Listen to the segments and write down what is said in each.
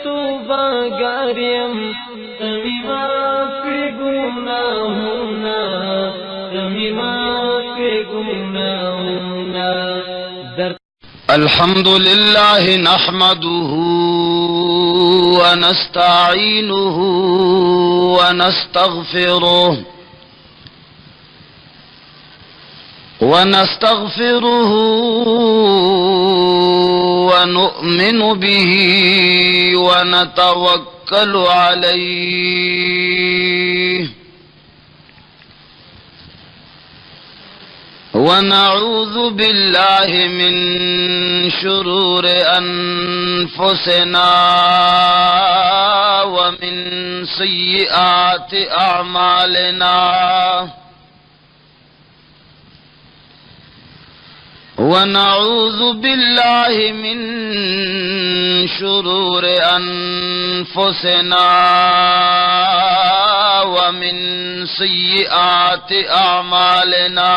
توبهګاریم تمي معاف کړې ګناهونه تمي معاف کړې ګناهونه. الحمد لله نحمده ونستعينه ونستغفره ونؤمن به ونتوكل عليه ونعوذ بالله من شرور أنفسنا ومن سيئات أعمالنا ونعوذ بالله من شرور أنفسنا ومن سيئات أعمالنا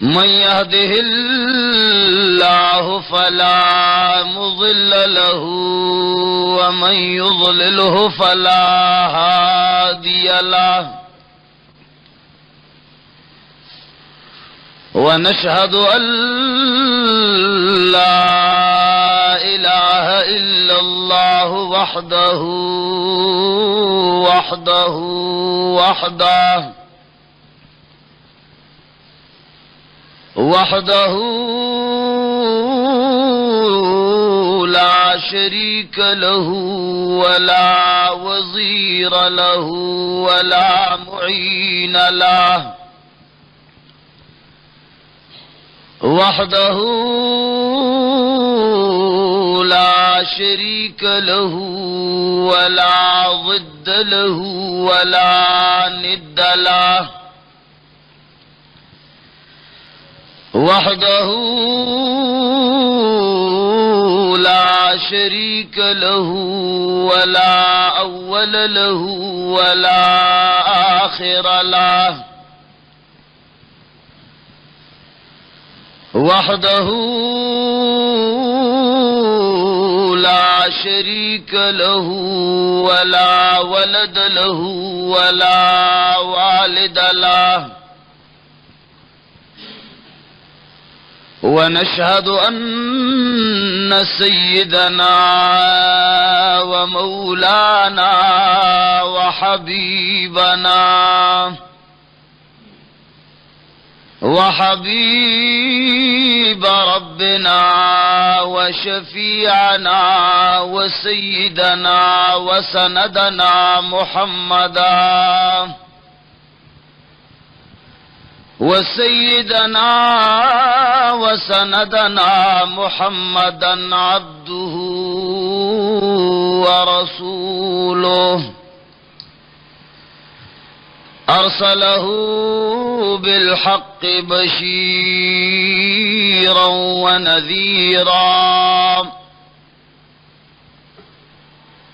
من يهده الله فلا مضل له ومن يضلله فلا هادي له ونشهد أن لا إله إلا الله وحده لا شريك له ولا وزير له ولا معين له وحده لا شريك له ولا ضد له ولا ند له وحده لا شريك له ولا أول له ولا آخر له وحده لا شريك له ولا ولد له ولا والد له ونشهد أن سيدنا ومولانا وحبيب ربنا وشفيعنا وسيدنا وسندنا محمدا عبده ورسوله أرسله بالحق بشيرا ونذيرا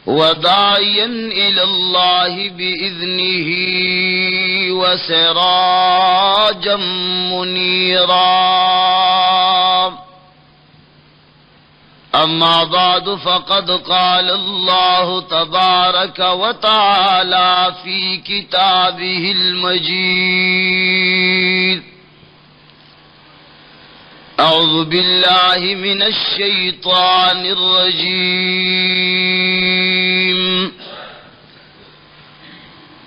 وداعيا إلى الله بإذنه وسراجا منيرا. أما بعد فقد قال الله تبارك وتعالى في كتابه المجيد: أعوذ بالله من الشيطان الرجيم.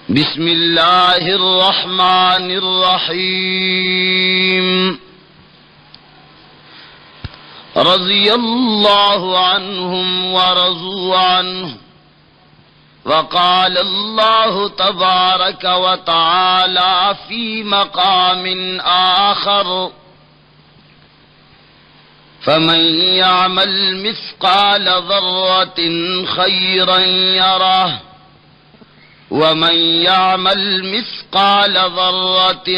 بسم الله الرحمن الرحيم. رضي الله عنهم ورضوا عنه، وقال الله تبارك وتعالى في مقام آخر: فمن يعمل مثقال ذرة خيرا يره ومن يعمل مثقال ذرة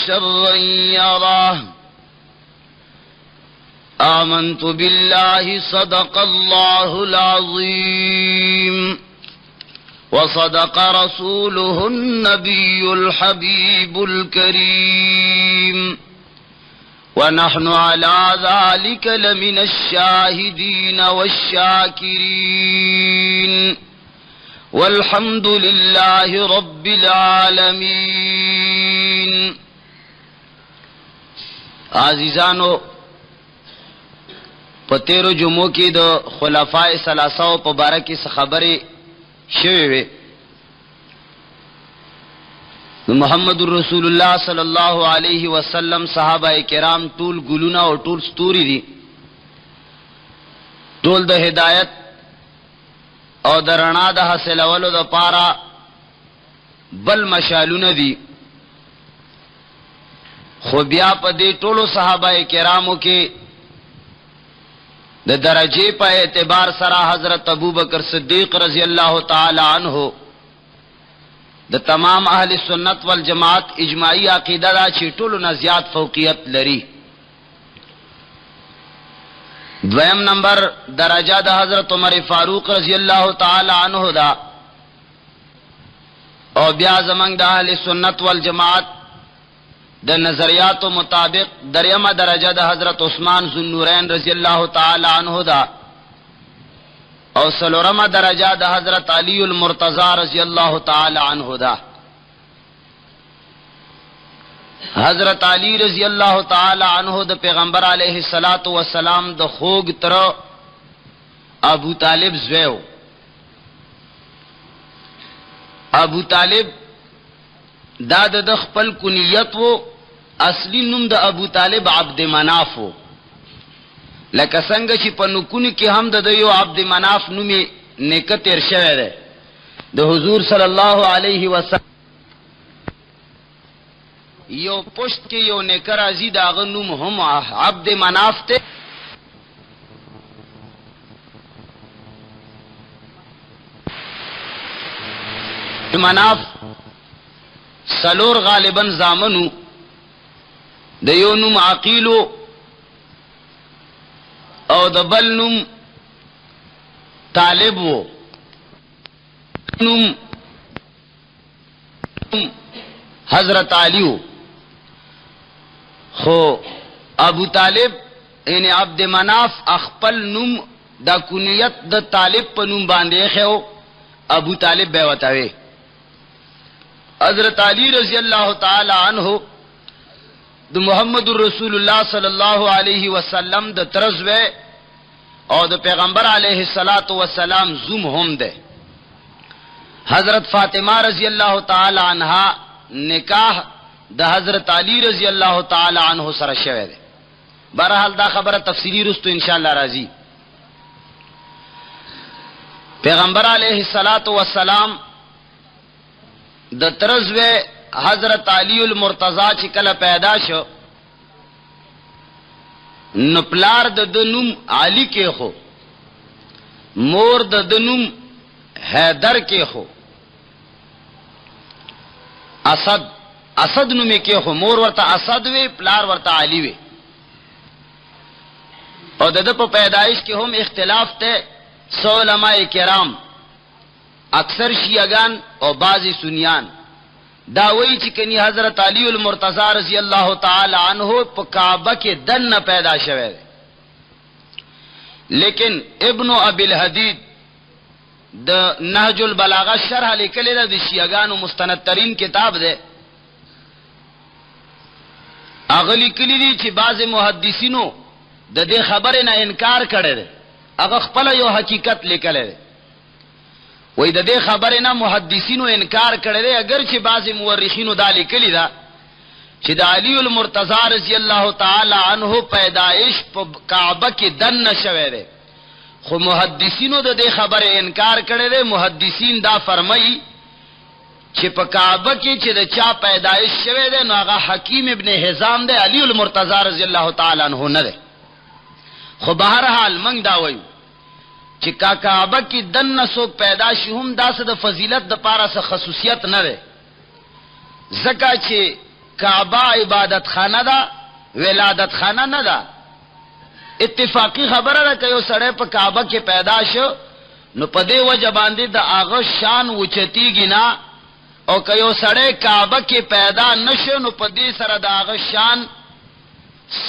شرا يره. آمنت بالله صدق الله العظيم وصدق رسوله النبي الحبيب الكريم ونحن على ذلك لمن الشاهدين والشاكرين والحمد لله رب العالمين. عزیزانو، پتیرو جمعو کی دو خلفاء ثلاثه په باره کې څه خبرې شوې وې. محمد رسول الله صلی الله علیه وسلم صحابه کرام ټول ګلونه او ټول ستوري دي، ټول د هدایت او د رڼا د حاصلولو د پاره بل مشالونه دي. خو بیا په دې ټولو صحابه کرامو کې د درجه په اعتبار سره حضرت ابوبکر صدیق رضی الله تعالی عنہ د تمام اهل سنت والجماعت اجماعی عقیده دا چې ټولو نه زیات فوقیت لري. دویم نمبر درجه د حضرت عمر فاروق رضی الله تعالی عنہ دا، او بیا زمنګ د اهل سنت والجماعت د نظریاتو مطابق دریمه درجه د حضرت عثمان ذوالنورین رضی الله تعالی عنہ دا، او سلورمه درجه د حضرت علی المرتضی رضی الله تعالی عنہ دا. حضرت علی رضی الله تعالی عنہ د پیغمبر علیہ الصلات والسلام د خوږ تر ابو طالب زویو. ابو طالب دا د خپل کنیت وو، اصلی نوم د ابو طالب عبد مناف وو، لکه څنګه چې په نکونو کې هم د یو عبد مناف نومي نیکه تیر شوی دی. د حضور صلی الله علیه وسلم یو پشت کې یو نیکه راځي، د هغه نوم هم عبد مناف ته. مناف سلور غالبا زامنو، د یو نوم عقیلو او د بل نوم طالب وو. نوم حضرت علیو، خو ابو طالب یعنی عبد مناف خپل نوم دا کنیت د طالب په نوم باندې خو ابو طالب به وتاوي. حضرت علی رضی الله تعالی عنہ د محمد رسول الله صلی الله علیه وسلم د ترزوه او د پیغمبر علیه الصلاۃ والسلام زوم هم ده. حضرت فاطمه رضی الله تعالی عنها نکاح د حضرت علی رضی الله تعالی عنہ سره شوه ده. بہرحال دا خبره تفصیلی رستو ان شاء الله راځي. پیغمبر علیه الصلاۃ والسلام د ترزوه حضرت علی المرتضی چې کله پیدا شو نو پلار د نوم علی کې خو، مور د نوم حیدر کې خو، اسد نوم کې خو، مور ورته اسد وی پلار ورته علی وی. او د په پیدایش کې هم اختلاف ته. علماء کرام اکثر شیعگان او بعضی سنیان دا وی چې کني حضرت علی المرتضی رضی الله تعالی عنہ په کعبه کې دن پیدا شوه دی. لیکن ابن ابي الحديد د نهج البلاغه شرح لیکلی دا د شیعگانو مستند ترین کتاب دی. اغلی کلی دی چې بعض محدثینو د دې خبره نه انکار کړی دی، هغه خپل یو حقیقت لیکلی دی. وای د دې خبره نه محدثینو انکار کړی دی، اگر چې بعض مورخینو دا لیکلی دا چې د علی المرتضی رضی الله تعالی عنہ پیدائش په کعبه کې دن شوه دی، خو محدثینو د دې خبره انکار کړی دی. محدثین دا فرمایي چې په کعبه کې چې د چا پیدائش شوه دی نو هغه حکیم ابن حزام دی، علی المرتضی رضی الله تعالی عنہ نه دی. خو بهرحال موږ دا وایو چې کعبه کې دن څوک پیدا شي هم داسې د فضیلت د پاره څه خصوصیت نه ده، ځکه چې کعبه عبادت خانه ده، ولادت خانه نه ده. اتفاقی خبره ده که یو سړی په کعبه کې پیدا شو نو په دې وجه باندې د هغه شان اوچتیږي نه، او که یو سړی کعبه کې پیدا نشو نو په دې سره د هغه شان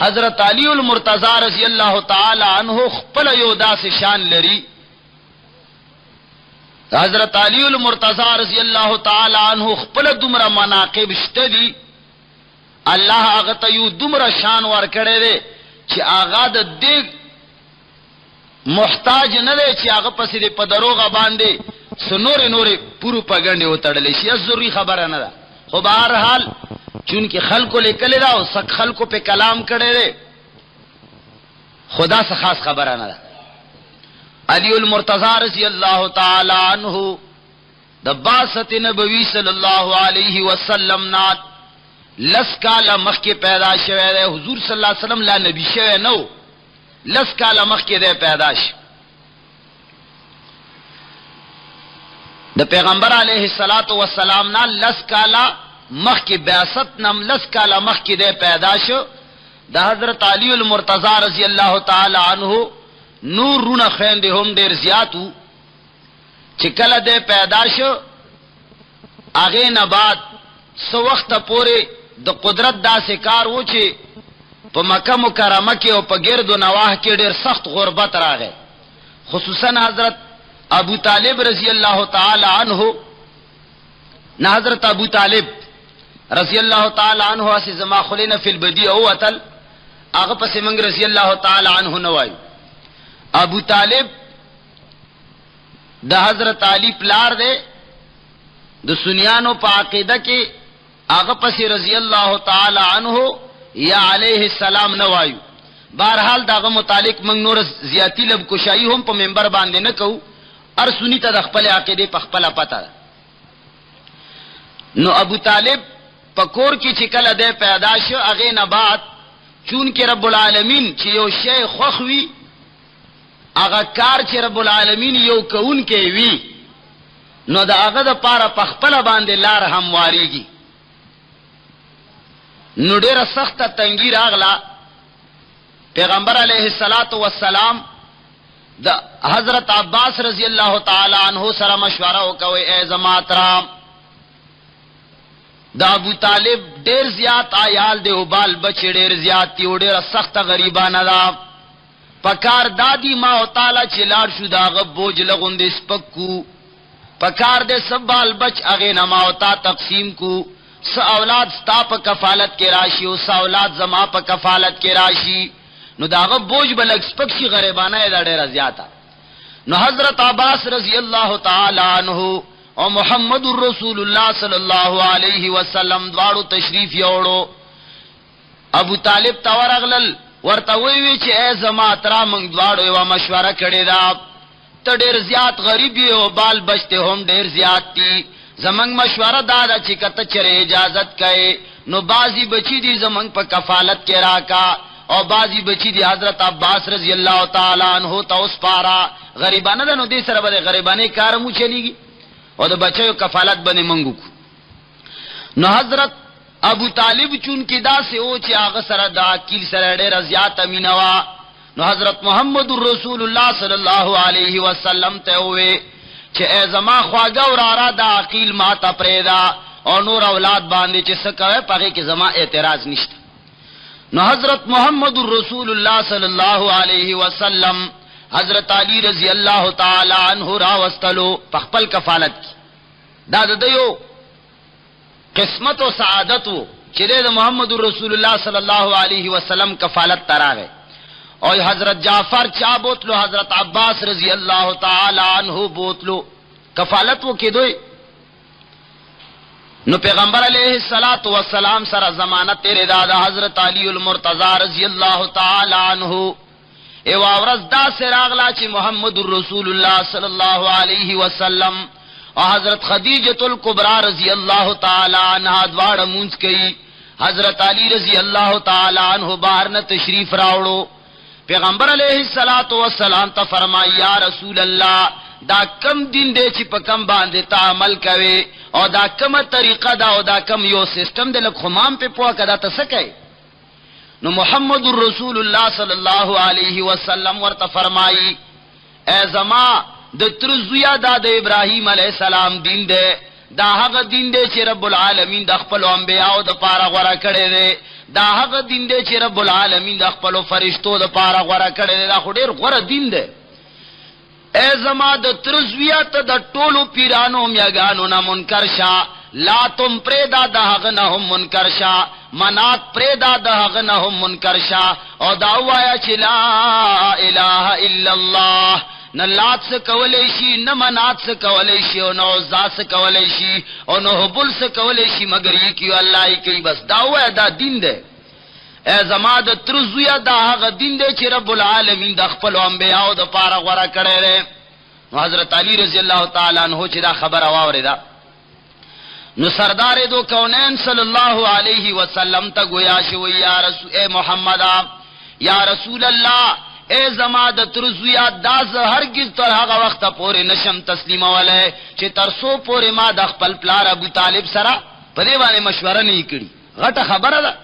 حضرت علی المرتضی رضی اللہ تعالی عنہ خپل یو داسې شان لري. حضرت علی المرتضی رضی اللہ تعالی عنہ خپل دومره مناقب شته دي. الله هغه ته یو دومره شان ورکړی دی چې هغه د دې محتاج نه دی چې هغه پسې د په دروغه باندې نورې پروپاګاندا وتړلی شي. ضروري خبره نه ده، خو بهر حال چونکه خلکو لیکلی دا او سک خلکو په کلام کړی دی، خدا څخه خاص خبره نه ده. علی المرتضی رضی اللہ تعالی عنہ د بعثت نبوی صلی اللہ علیہ وسلم نا لس کاله مخکې پیدا شوی دی. حضور صلی الله علیه وسلم لا نبی شوی نو، لس کاله مخکې دی پیدا شي. د پیغمبر علیه الصلاۃ والسلام نا لس کاله مخکې بعثت نم لس کاله مخکې دی پیدا شو. د حضرت علی المرتضی رضی اللہ تعالی عنہ نور رونه خويندې هم ډیر زیاتو. چې کله دی پیدا شو هغې نه بعد څه وخته پورې د قدرت داسې کار و چې په مکه مکرمه کې او په ګرد و نواح کې ډیر سخت غربت راغی. خصوصا حضرت ابو طالب رضی اللہ تعالی عنہ نه حضرت ابو طالب رضی اللہ تعالی عنہ اسی زما خلینا فی البدیع او اتل هغه پسې منګ رضی اللہ تعالی عنہ نوای. ابو طالب د حضرت علی پلار دی. د سنیانو په عقیده کې هغه پسې رضی اللہ تعالی عنہ یا علیہ السلام نوایو. بہرحال داغه متعلق من نور زیاتی لب کوشایی هم په منبر باندې نه کو، ار سنی ته د خپل عقیده په خپل پته. نو ابو طالب پکور کی چې کله د پیدا شو هغه نه بعد چون کې رب العالمین چې یو شی خوخوي هغه کار چې رب العالمین یو کون کې وی نو دا هغه د پاره په خپل باندې لار هم واریږي. نو ډیره سخته تنګی راغله. پیغمبر علیہ الصلات والسلام د حضرت عباس رضی اللہ تعالی عنہ سره مشوره وکوي، اے زما ترام د ابو طالب ډیر زیات عیال دی او بال بچی ډیر زیات دی او ډیر سخت غریبانه ده. پکار دادی ما او تعالی چې لاړ شو داغه بوج لغوندې سپکو، پکار دې سب بال بچ اغه نه ما او تا تقسیم کو. س اولاد ستا په کفالت کې راشي او س اولاد زما په کفالت کې راشي. نو داغه بوج بلک سپک شي غریبانه دا ډیره زیاته. نو حضرت عباس رضی اللہ تعالی عنہ او محمد رسول اللہ صلی اللہ علیہ وسلم دواړو تشریف یوړو. ابو طالب تورغلل ورته وی چې ای زما ترا موږ دواړو یو مشوره کړې ده، ته ډیر زیات غریب یې او بال بچته هم ډیر زیات دي. زمنګ مشوره دا ده چې کته چره اجازت کړي نو بازی بچی دي زمنګ په کفالت کې راکا او بازی بچی دی حضرت عباس رضی اللہ تعالی عنہ ته اوس پارا غریبانه ده. نو دې سره به غریبانه کار مو چلیږي او د بچیو کفالت باندې منګو. نو حضرت ابو طالب چون کې دا سه او چې هغه سره دا کیل سره ډېر زیات امینوا. نو حضرت محمد رسول الله صلی الله علیه وسلم ته وې چې ای زما خواږه وراره دا عقیل ما ته پرېدا او نور اولاد باندې چې څه کوي پغه کې زما اعتراض نشته. نو حضرت محمد رسول اللہ صلی اللہ علیہ وسلم حضرت علی رضی اللہ تعالی عنہ راوستلو پخپل کفالت کی. دا دیو قسمت و سعادت و چرے دا محمد رسول اللہ صلی اللہ علیہ وسلم کفالت تراغے. اور حضرت جعفر چا بوتلو حضرت عباس رضی اللہ تعالی عنہ بوتلو کفالت و کی دوئی. نو پیغمبر علیہ الصلات والسلام سره ضمانت تیرے دادا حضرت علی المرتضی رضی اللہ تعالی عنہ ایو ورځ دا سراغلا چې محمد رسول اللہ صلی اللہ علیہ وسلم او حضرت خدیجہ الکبری رضی اللہ تعالی عنہا دواړه مونږ کوي. حضرت علی رضی اللہ تعالی عنہ بهر نه تشریف راوړو. پیغمبر علیہ الصلات والسلام ته فرمایا یا رسول اللہ دا کم دین دی چې په کم باندې تا عمل کوي او دا کومه طریقه دا او دا کم یو سیستم دی لکه خمام په پوهه کدا ته څه کوي. نو محمد رسول الله صلی الله علیه وسلم ورته فرمایي ای زما د تر زویا د ابراهیم علیه السلام دین دی دا هغه دین دی چې رب العالمین د خپل انبیاءو د پاره غوړه کړی دی دا هغه دین دی چې رب العالمین د خپل فرشتو د پاره غوړه کړی دی دا خو ډیر غوړه دین دی اے زما د ترزویت د ټولو پیرانو میاګانو نه منکر شا لا تم پریدا د هغه نه هم منکر شا منات پریدا د هغه نه هم منکر شا او دا وایا چې لا اله الا الله نه لات څه کولای شي نه منات څه کولای شي او نه عزا څه کولای شي او نه حبل څه کولای شي مگر یې کی الله یې کوي بس دا وایا دا دین دی اے زما د ترزویا دا هغه دین دی چې رب العالمین د خپل انبیاءو د پاره غوړه کړی دی نو حضرت علی رضی الله تعالی عنہ چې دا خبر واوریدا نو سردار دو کونین صلی الله علیه وسلم ته گویا شو یا رسول اے محمد یا رسول الله اے زما د ترزویا دا زه هرگز تر هغه وخت پورې نشم تسلیم ولای چې ترسو پورې ما د خپل پلار ابو طالب سره په دې باندې مشوره نه کړي غټه خبره ده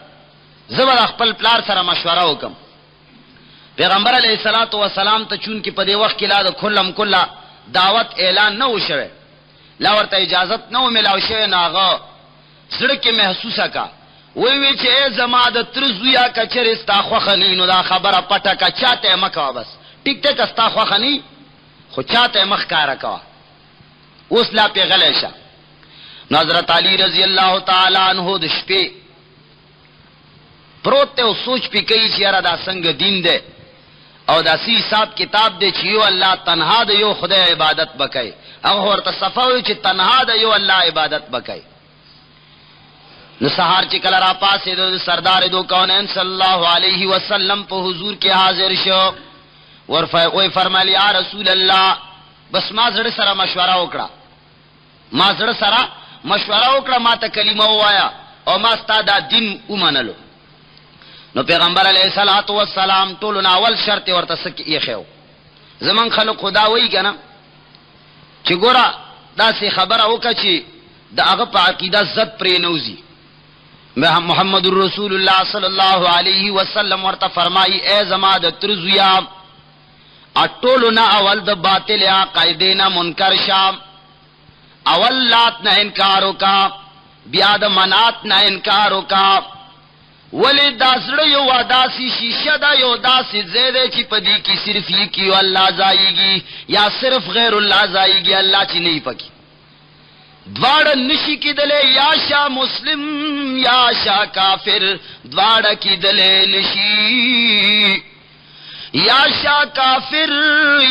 زه به خپل پلار سره مشوره وکم پیغمبر علیه الصلاۃ والسلام ته چون کې په دې وخت کې لا د کله دعوت اعلان نه وشوه لا ورته اجازت نه ملاو شوه ناغه سړی کې محسوسه کا وی چې زما د ترزویا کچر استا خوخنی نو دا خبره پټه کا چاته مکا بس ټیک ټیک استا خوخنی خو چاته مخ کارا کا اوس لا پیغله شه حضرت علی رضی الله تعالی عنہ د شپې پروت ته سوچ پی کوي چې را دا څنګه دین دی او دا سی حساب کتاب دی چې یو الله تنها د یو خدای عبادت وکړي او ورته صفوي چې تنها د یو الله عبادت وکړي نو سحر چې کله را پاسې د سردار دو کونین صلی الله علیه وسلم په حضور کې حاضر شو ورفای فرمایلی یا رسول الله بس ما زړه سره مشوره وکړه ما ته کلمه وایا او ما ستاسو دین ومنلو نو پیغمبر علیہ الصلوۃ والسلام ټول اول شرط ورته سکی خو زمون خلق خدا وای کنه چې ګوره دا سي خبره وکړه چې دا هغه په عقیده زد پرې نوزي محمد رسول الله صلی الله علیه وسلم ورته فرمایي اے زما د ترزویا اټولو نه اول د باطل عقایدې نه منکر شام اول لات نه انکار وکا بیا د منات نه انکار وکا ولی داسړه یو داسي شیشه دا یو داسي زیاده چې پدې کې صرف یې کیو الله زایږي یا صرف غیر الله زایږي الله چې نه پکې دواړه نشي کېدلې یا شا مسلم یا شا کافر دواړه کېدلې نشي یا شا کافر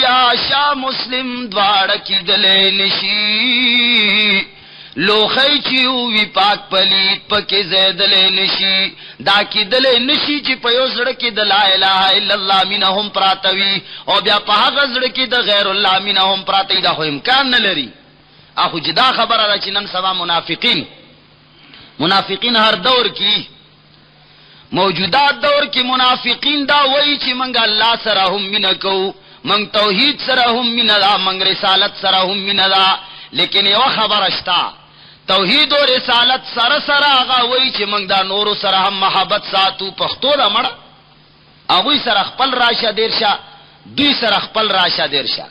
یا شا مسلم دواړه کېدلې نشي لوخی چی وی پاک پلیت پکی زیدلے نشی دا کی دلے نشی چی پیو زڑکی دا لا الہ الا اللہ منہم پراتوی او بیا پاہا زڑکی دا غیر اللہ منہم پراتوی دا خو امکان نلری اخو جدا خبر را چی نن سوا منافقین ہر دور کی موجودات دور کی منافقین دا وی چی منگا اللہ سرہم منکو منگ توحید سرہم من دا منگ رسالت سرہم من دا لیکن یو خبر اشتا توحید و رسالت سر سر آغا وی چې موږ دا نورو سره هم محبت ساتو پښتو دا مړه هغوی سره خپل راشه دیر شه دوی سره خپل راشه دیر شه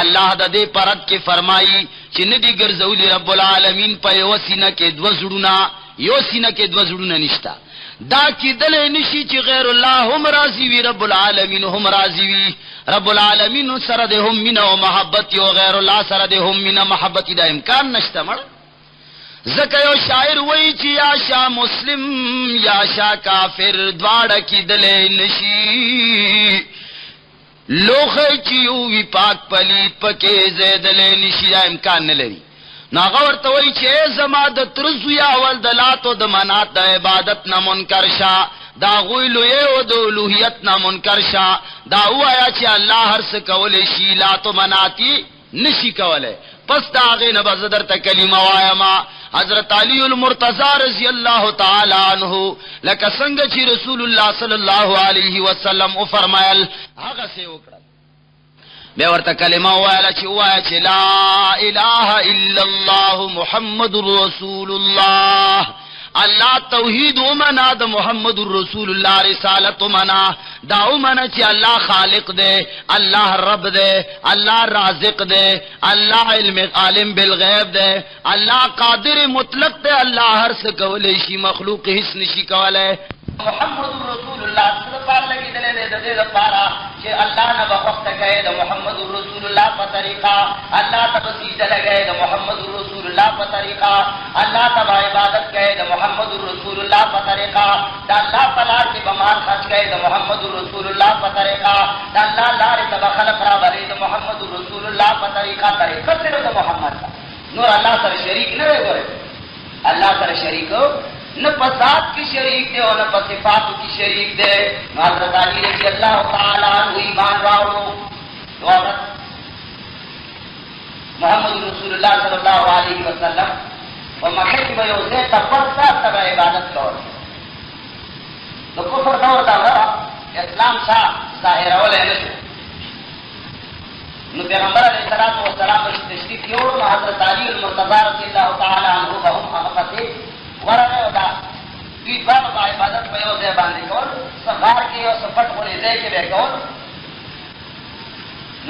الله د دې پرد کې فرمایي چې ندی ګرځولي رب العالمین په یو سینه کې دوه زړونه نشته دا کېدلی نشي چې غیر الله هم راضي وي رب العالمین هم راضي وي رب العالمین سره د هم مینه او محبت یو غیر الله سره د هم مینه محبت دا امکان نشته مړه زکه یو شاعر وای چې یا شا مسلم یا شا کافر دواړه کېدلې نشي لوخه چې وی پاک پلیت پکې زیدلې نشي دا امکان نه لري ناغه ورته وای چې زما د ترزویا اول د لاتو د منات د عبادت نه منکر شه دا غویلو یو د الوهیت نه منکر شه دا وایا چې الله هر څه کولې شي لاتو مناتی نشي کولای پس دا غې نه بزدر ته کلمه وایما حضرت علی المرتضی رضی الله تعالی عنہ لکه څنګه چې رسول الله صلی الله علیه وسلم او فرمایل هغه څه وکړه به ورته کلمه وایله چې وایي چې لا اله الا الله محمد رسول الله الله توحید ومنا د محمد رسول الله رسالت ومنا دا ومنا چې الله خالق دی، الله رب دی، الله رازق دی، الله عالم بالغیب دی، الله قادر مطلق دی، الله هر څه کولی شي، مخلوق هیڅ نشي کولای. محمد رسول الله صلی الله علیه وسلم د دې لپاره چې الله نه وخت کوي د محمد رسول الله په طریقه، الله ته سجده لګي د محمد رسول الله په طریقه، الله ته عبادت کوي د محمد رسول الله په طریقه، د الله په لار کې بمال خرج کوي د محمد رسول الله په طریقه، د الله لارې ته خلق را بلې د محمد رسول الله په طریقه صرف د محمد نور الله سره شریک نه وي. الله سره شریک نہ پسات کی شریک دے اور نہ صفات کی شریک دے. حضرت علی رضی اللہ تعالیٰ عنہ ایمان راوڑو حضرت محمد رسول اللہ صلی اللہ علیہ وسلم و مکہ کی وجہ سے تپسا تب عبادت کر تو کفر دور دا اسلام شاہ ظاہر اولے نشو نو پیغمبر علیہ الصلوۃ والسلام تشریف کیو حضرت علی المرتضی رضی اللہ تعالیٰ عنہ بہم اغفتے ورنه دا دوی باندې عبادت په یو ځای باندې کول، سفار کې یو سپټ ولې ځای کې به کول.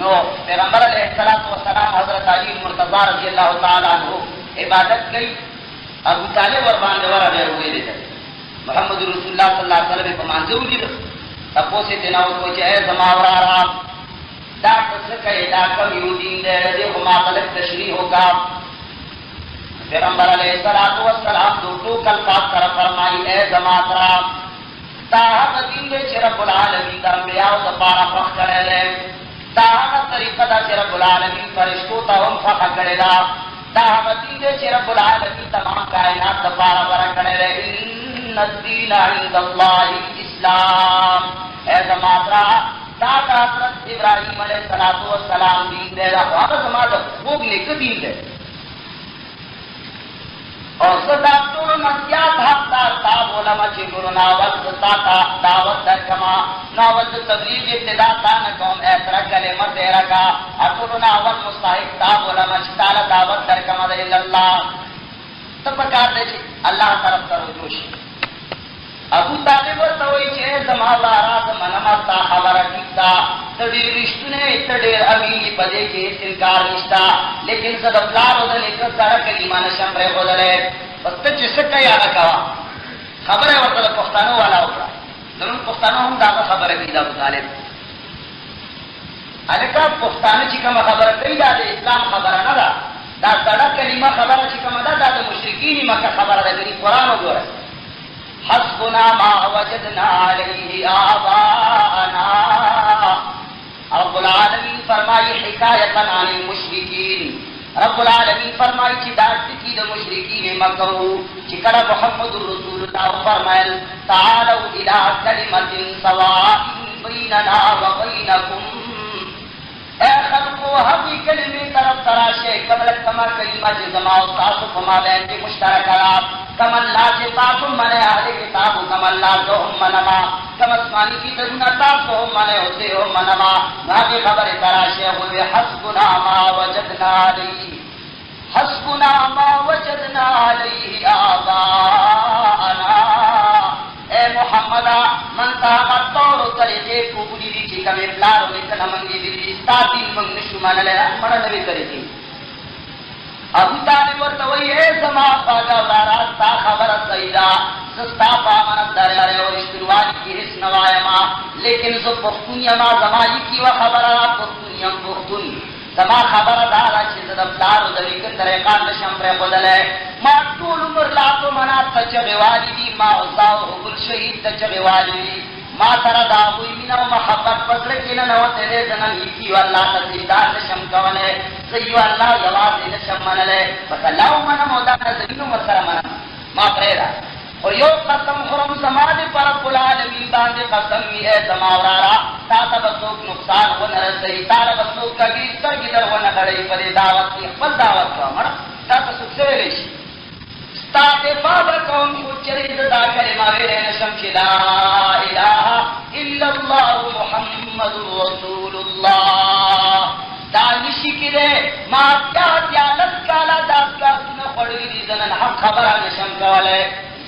نو پیغمبر علیه الصلاۃ والسلام حضرت علی المرتضی رضی الله تعالی عنہ عبادت کوي. ابو طالب ور باندې ورغه ویل دي محمد رسول الله صلی الله علیه وسلم په مانځو دي تاسو ته نه وایي چې اے زما وراره دا څه کوي، دا کوم یو دین دې خو ما طلب تشریح ہوگا. پیغمبر علیہ الصلوۃ والسلام دو کلمات کر فرمائی اے زماترا تا دین دے رب العالمین دا انبیاء دا پارا فخ کرے لے تا طریقہ دا رب العالمین فرشتوں تا ہم فخ کرے لا تا دین دے رب العالمین تمام کائنات دا پارا برا کرے لے ان الدین عند اللہ الاسلام. اے زماترا تا حضرت ابراہیم علیہ السلام دین دے دا زماترا وہ نیک دین دے اور صدا طول نسیات حقدار تاب علماء چی گرو ناول ستا دعوت در کما ناول تبلیغ ابتدا تا نکوم ایترا کلمت ایرکا اطول ناول مستحق تاب علماء چی تالا دعوت در کما دے اللہ تب پکار دے چی اللہ طرف تر رجوشی. ابو طالب ورتوئی چی زمالارا زمنمستا خبر کتا تدیر رشتنے تدیر امینی پدے کے انکار نشتا لیکن صدفلار ادھر ایک سارا کلیمہ نشم رہ خودلے بس تجھ سکتا یاد کوا خبر ہے ورطل پختانو والا اکرا ضرور پختانو ہم دادا خبر کی دا ابو طالب علکا پختانو چکم خبر کئی دا دا اسلام خبر ندا دا سڑا کلیمہ خبر چکم دا دا مشرکینی مکہ خبر دا گری قرآن ہو گو رہے حسبنا ما وجدنا علیہ آباءنا. رب العالمین فرمائی حکایتا عن المشرکین، رب العالمین فرمائی چی دارتی کی دا مشرکین مکہ چی کڑا محمد رسول اللہ فرمائل تعالوا الى کلمت سواء بیننا وبینکم. اے خلقو حقی کلمی طرف تراشے قبلت کما کلمہ چی زماؤ تاسو کما بین کے مشترک علاب کم اللہ سے تاکم منے اہل کتاب کم اللہ تو ہم منما کم اسمانی کی تجنہ تاکو ہم منے ہوتے ہم منما ناکی خبر تراشے ہوئے حسبنا ما وجدنا علیہ حسبنا ما وجدنا علیہ آباءنا. اے محمد من تاقت طور طریقے کو بلی دی چی کم افلار لیکن منگی دی استاتین من نشو من لے من نبی طریقی. ابو طالب ورتوئی اے زما پاگا ولارا تا خبر سیدہ سستا پامنت دریارے اور اشتروانی کی حس نوائما لیکن سو پختونیما زمائی کی و خبرہ پختونیم پختون زما خبر دارا چیز دفتار و دلیکن طریقان نشم پر خودلے ما طول عمر لاتو منات تچغیوالی دی ما عزاو حبل شہید تچغیوالی دی ما سره دا ہوئی مینا و محبت پسر کینا نو تیرے زنن ایکی و اللہ تسجدار نشم کولے سیو اللہ جواز نشم منلے بس اللہ منم و دا نزمینو مسر منم ما پریدا اور یو قسم خرم سماد پر رب العالمین باندے قسم می ہے سماورارا تا تبسوک نقصان و نرسی تا تبسوک کبھی سرگدر و نخڑی پر دعوت کی اقبل دعوت کا مرا تا تسوک سویلیشی تاتے بابا قوم کو چرید دا کلمہ ویرے نشم کی لا الہ الا اللہ محمد رسول اللہ دانشی کی دے مات یا لس کالا داس کا سنہ پڑوی دی زنن حق خبرہ نشم کولے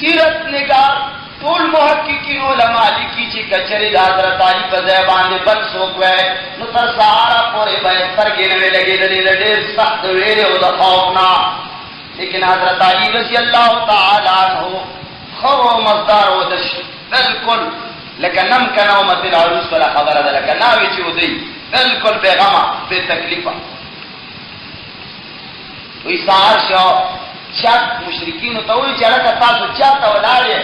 سیرت نگار طول محققین علماء لکی چی کچری دا حضرت علی پا زیبان بند سوکوے نو تر سہارا پورے بہتر گینوے لگے دلی لڈیر سخت ویرے او دا خوفنا. لیکن حضرت علی رضی اللہ تعالی عنہ خور و مزدار و دش بلکل لکا نم کا نومت العروس بلا خبر دا لکا ناوی چی ہو دی بلکل بے غمہ بے تکلیفہ. وی سہار شاو چاک مشرکین توی چلکا تاسو چاہتا ولارے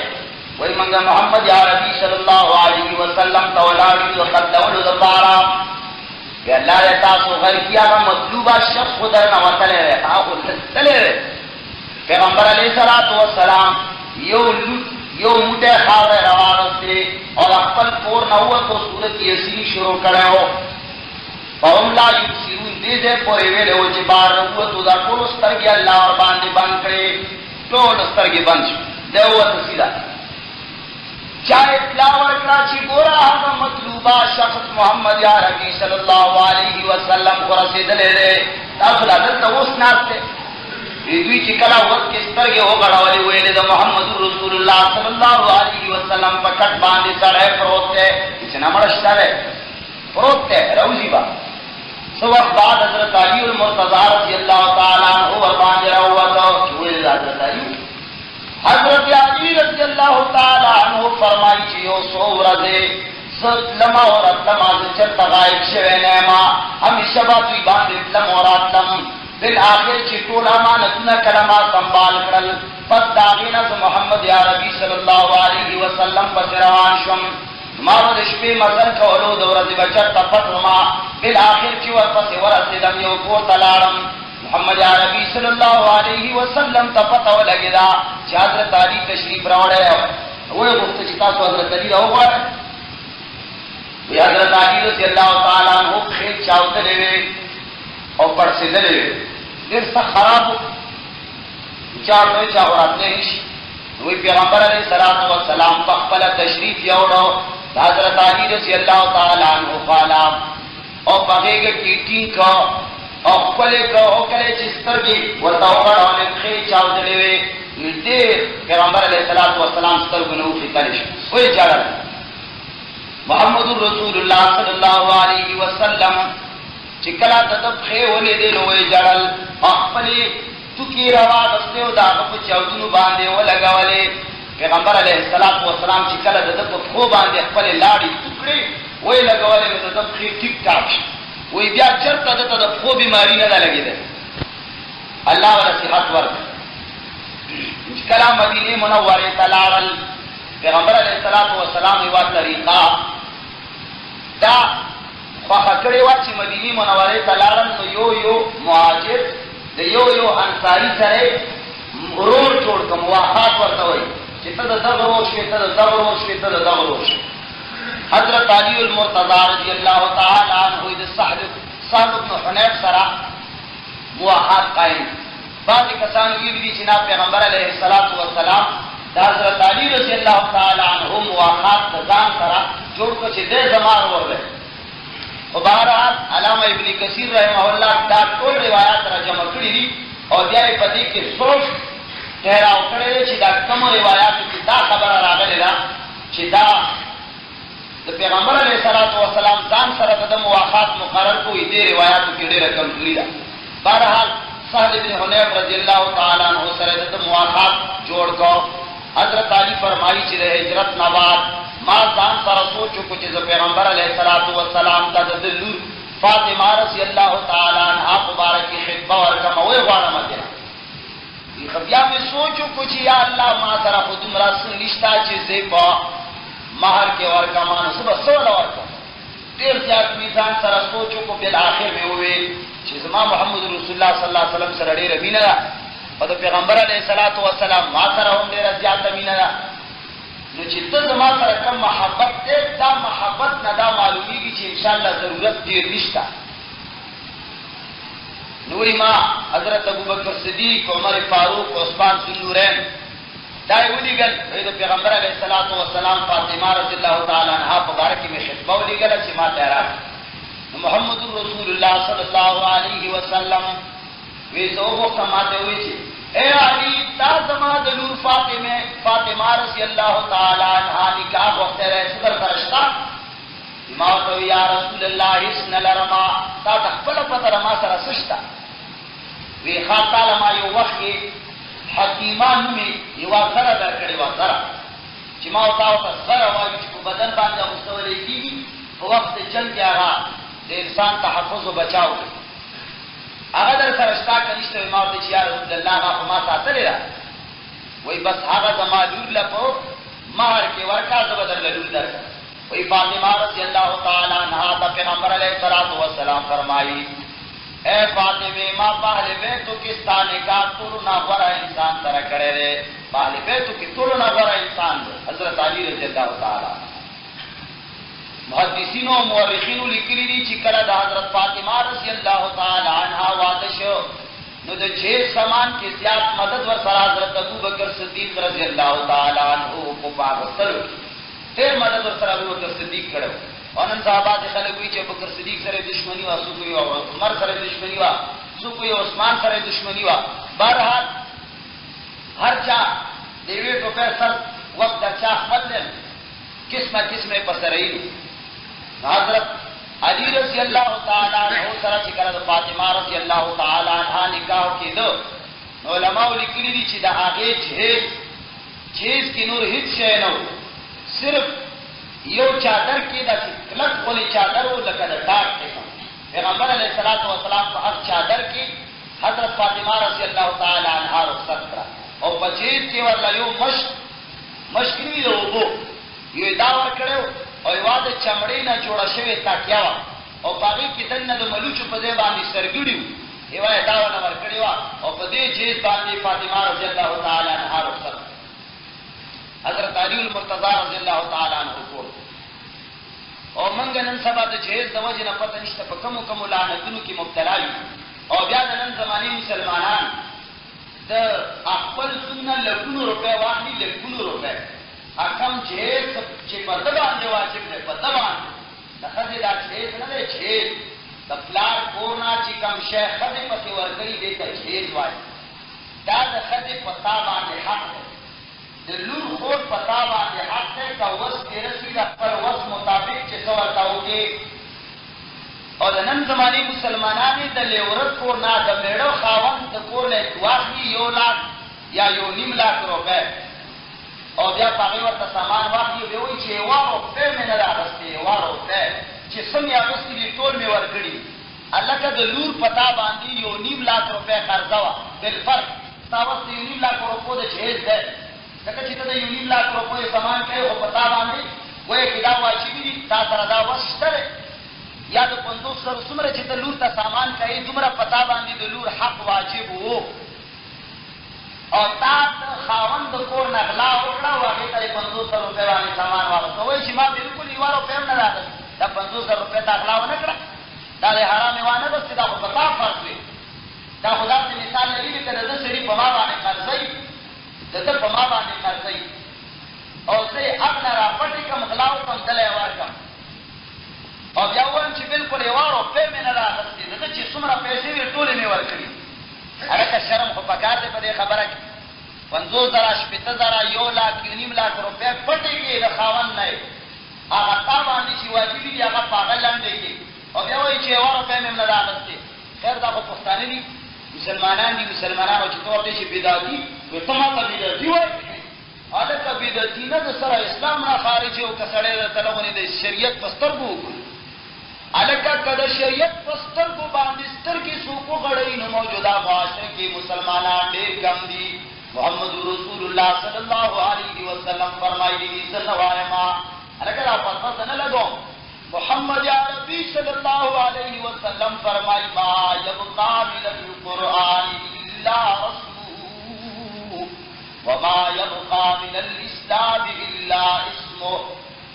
وی منگا محمد عربی صلی اللہ علیہ وسلم تولاری و قدولو دپارا کہ اللہ رہ تاسو غیر کیا گا مطلوبہ شخص خودر نواتلے رہے آخو لستلے رہے. پیغمبر علیہ السلام یو موٹے خاور روانت دے اور اقبل پور نوہ تو صورت یسین شروع کرے ہو فهم لا یبصرون دے دے پورے ویلے ہو چی بار نوہ تو دا ٹول استرگی اللہ اور باندے بند کرے ٹول استرگی بند شو دے ہوا تسیدہ چاہے تلاور کراچی گورا ہم مطلوبہ شخص محمد عربی صلی اللہ علیہ وسلم کو رسید لے دے تاثل حضرت اس ناس تے دوی چی کلا وقت کے سترگے ہو گڑا والی ویلے دا محمد رسول اللہ صلی اللہ علیہ وسلم پر کٹ باندے سڑے پروتے اتنا مرشتہ رہے پروتے روزی با سو وقت بعد حضرت علی المرتضی رضی اللہ تعالیٰ عنہ اور باندے رہا تو چوئے حضرت علی رضی اللہ تعالیٰ عنہ فرمائی چیو سو رضے ست لما اور اتماز چرتا غائب شوے نیما ہمیشہ باتوی باندے لم اور اتم بالآخر چی طول امانتنا کلمہ سنبال کرل پس داغینا سے محمد عربی صلی اللہ علیہ وسلم پس روان شم مارد شپی مزن کولو دورت بچر تفت ہما بالآخر چی ورپس ورسدم یو کو تلارم محمد عربی صلی اللہ علیہ وسلم تفتو لگی دا چی حضرت علی تشریف روڑے وہ گفت چی تاسو حضرت علی رہو گا یہ حضرت علی رضی اللہ تعالیٰ عنہ خیل چاوتے لے اور پڑھ سے دلے دیر سا خراب ہو چاہ روئے چاہ اور اپنے نشی وہی پیغمبر علیہ السلام پخپل تشریف یوڑو حضرت علی رضی اللہ تعالیٰ عنہ خالا اور بغیگ کیٹین کا اور کلے کا اور کلے چستر کی ورطاوڑ اور خیل چاو دلے دیر پیغمبر علیہ السلام ستر گنہو کی تلش وہی جڑا محمد رسول اللہ صلی اللہ علیہ وسلم چکلا تدب خے ولی دل ہوئے جڑل اخپلی تو کی روا دستے و داغب چودنو باندے و لگا والے پیغمبر علیہ السلام چکلا تدب خو باندے اخپلی لاڑی ٹکڑے وہی لگا والے میں تدب خے ٹک ٹاک وہی بیا چرتا تدب خو بیماری نہ لگے دے اللہ والا صحت ورد چکلا مدینہ منورے تلارل پیغمبر علیہ السلام و طریقہ دا خواہ کڑے واچی مدینی منورے تلارن نو یو مہاجر دا یو انصاری سرے رور چھوڑ کا مواخات ورطا ہوئی چی تا دا دغروش وی تا دا دغروش وی تا دا دغروش حضرت علی المرتضی رضی اللہ تعالیٰ عنہ دا صاحب ابن حنیف سرا مواخات قائم بعض کسانوی بھی جناب پیغمبر علیہ السلام دا حضرت علی رضی اللہ تعالیٰ عنہ مواخات تزان سرا جوڑ کو چی دے زمان ور رہے و بہرحال علامہ ابن کثیر رحمہ اللہ دا کل روایات را جمع کری دی اور دیائی پتی کے سوچ تحراؤ کرے دے چی دا کم روایات کی دا خبر راغلے دا چی دا پیغمبر علیہ السلام زان سرط دا مواخات مقرر کوئی دے روایات کی دے رکم کری دا بہرحال سہل ابن حنیف رضی اللہ تعالیٰ عنہ سرط دا مواخات جوڑ کو حضرت علی فرمائی چی دے ہجرت نباد ما زان سر سوچو کچھ از پیغمبر علیہ السلام تا دلور فاطمہ رضی اللہ تعالیٰ عنہ مبارک کی خطبہ ورکم اوے غوانا مدینہ یہ خبیہ میں سوچو کچھ یا اللہ ما سر خودم رسول نشتا چیزے پا مہر کے ورکمان صبح سولا ورکم دیر زیاد میزان سر سوچو کو بالآخر میں ہوئے چیز ما محمد رسول اللہ صلی اللہ علیہ وسلم سر اڑے ربینہ دا اور پیغمبر علیہ السلام ما سر ہم دیر زیاد ربینہ دا نو چې ته زما سره کوم محبت دی دا محبت نه دا معلومیږي چې انشاءالله ضرورت ډېر نشته نو ما حضرت ابوبکر صدیق عمر فاروق عثمان ذوالنورین دا یې ولیږل د پیغمبر علیه الصلاۃ والسلام فاطمه رضی الله تعالی عنها په باره کې مې خطبه ولیږله چې ما ته راځي محمد رسول الله صلی الله علیه وسلم وی زه وغوښتم ما ته وایي چې اے علی تا زما د لور فاطمه رضی الله تعالی عنها نکاح وخت رہے صدر فرشتہ ما تو یا رسول الله اسن لرما تا خپل پتر ما سره سشتا وی خاطر ما یو وخت حکیمان می یو سره درکړی و سره چې ما او تاسو سره وایي چې په بدن باندې مستولې کیږي په وخت جنگ کې هغه د انسان تحفظ او بچاو هغه در فرشتہ کنيشته ما ته چې یا رسول الله هغه ما ساتلی را وای بس هغه زما لور لپو مہر کې ورکا زبدر لور درک وای فاطمه رضی الله تعالی عنها د پیغمبر علیه الصلوۃ والسلام فرمایي اے فاطمه ما پہلے بیتو کستانے کا تولنا غرا انسان طرح کرے رے پہلے بیتو کی تولنا غرا انسان دے حضرت علی رضی اللہ تعالی محدثین و مورخین لیکلی دی چې کله د حضرت فاطمه رضی الله تعالی عنها واده شو نو د چھ سامان کې زیات مدد ور سره حضرت ابوبکر صدیق رضی الله تعالی عنہ کو پاکستان ډېر مدد ور سره ابوبکر صدیق کړو انن صحابه خلک وی چې ابوبکر صدیق سره دښمنی وا سو کوي او عمر سره دښمنی وا سو کوي عثمان سره دښمنی وا بهرحال هر چا دیوی کو په سر وخت چا بدل قسمه پسرئی حضرت علی رضی اللہ تعالی عنہ سره چې کله فاطمه رضی الله تعالی عنها نکاح کېدو علماء لیکلي دي چې د هغه چیز کې نور هیڅ شی نه صرف یو چادر کې د کلک ولې چادر و لکه د ټاک کې پیغمبر علیه الصلاۃ والسلام په هر چادر کې حضرت فاطمه رضی الله تعالی عنها رخصت کړه او په چیز کې ورلا یو مشکلی یو وو یو دا ور کړو او یواده چمړې نه جوړه شوی تاکیا او باغی کې دنه د ملوچو په ځای باندې سرګړیو یوه دا ور کړی وا او په دې چیز باندې فاطمه رضی الله تعالی عنها رخصت حضرت علی المرتضی رضی الله تعالی عنہ کو او منګ نن سبا د جهیز د وجه نه پته نشته په کوم لعنتونو کې مبتلا یو او بیا د نن زماني مسلمانان د خپل سنت لکونو روپے واخلي لکونو روپے اکم جهیز چې په دبا باندې واجب دی په دبا باندې د خځې دا جهیز نه دی جهیز د پلار کورنا چې کم شیخ خځې پسې ورګړي دی ته جهیز وایي دا د خځې په تا باندې حق دی د لور خور پتا باندې حق دی کا وس تیرسی د خپل وس مطابق چې څو ورتاوږي او د نن زماني مسلمانانو د لیورت کور نه د میړو خاوند د کور له واخلي 1 لاکھ یا 1.5 لاکھ روپے او بیا هغه ورته سامان واخلي دی وایي چې وارو په مې نه راغستې وارو په چې څنګه راغستې ټول مې ورکړي الله کا د لور پتا باندې 1.5 لاکھ روپے قرضه وا بل فرق تاسو 1.5 لاکھ روپے د جهیز ده لکه چې ته د 1.5 لاکھ روپے سامان کوي او پتا باندې وایي کدا واجب دي تاسو را دا وشتره یا د 500 سره څومره چې د لور ته سامان کوي دومره پتا باندې د لور حق واجب وو او تاسو خاوند کور نه غلا وکړه واغې ته 500 روپے باندې سامان واغوي چې ما بالکل یو روپے نه راغلی دا 500 روپے ته غلا ونه کړه دا له حرام وانه بس دا په پتا فرض وي دا خدای دې مثال لري چې د سړي په ما باندې قرضې دته په ما باندې قرضې او زه خپل را پټې کوم غلاو کوم دلې ورکم او بیا وایم چې بالکل یو روپے مې نه راغلی دته چې څومره پیسې وي ټولې مې ورکړي هغه شرم خو پکار دی په دې خبره کې 500,000 شپېته 1 لاکھ 1.5 لاکھ روپے پټې کې د خاوند نه هغه تا باندې چې واجب دي هغه پاغل لاندې کې او بیا وایي چې یو روپے مې نه راغلی خیر دا خو پښتانه دي مسلمانانو چې تور دي چې بدعتي نو تمام بدعتي وایي اله ک بدعتي نه د سره اسلام نه خارج او کسړې د تلونه د شریعت پسترګو الکه کده شریعت پسترګو باندې سترګې سوکو غړې نو موجوده معاشره کې مسلمانان ډېر کم دي محمد رسول الله صلی الله علیه وسلم فرمایي دي سنوایما الکه را پاتہ نه لګو محمد عربی صلی الله علیه وسلم فرمایي ما یبقى من القرآن الا رسول وما يبقى من الاسلام الا اسمه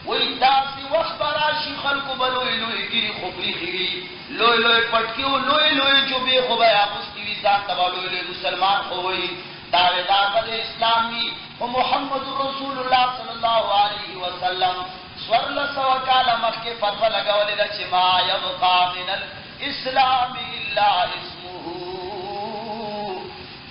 ویداسی وقت براشی خلق بلوی لوی گیری خبری خیری لوی پٹکیو لوی جو بے خبای آقستی ویزان تبا لوی مسلمان خوئی دعویدار بد اسلامی و محمد رسول اللہ صلی اللہ علیہ وسلم سورل سوکال مخی فتوہ لگولی دا چی ما یبقى من الاسلام الا اسمه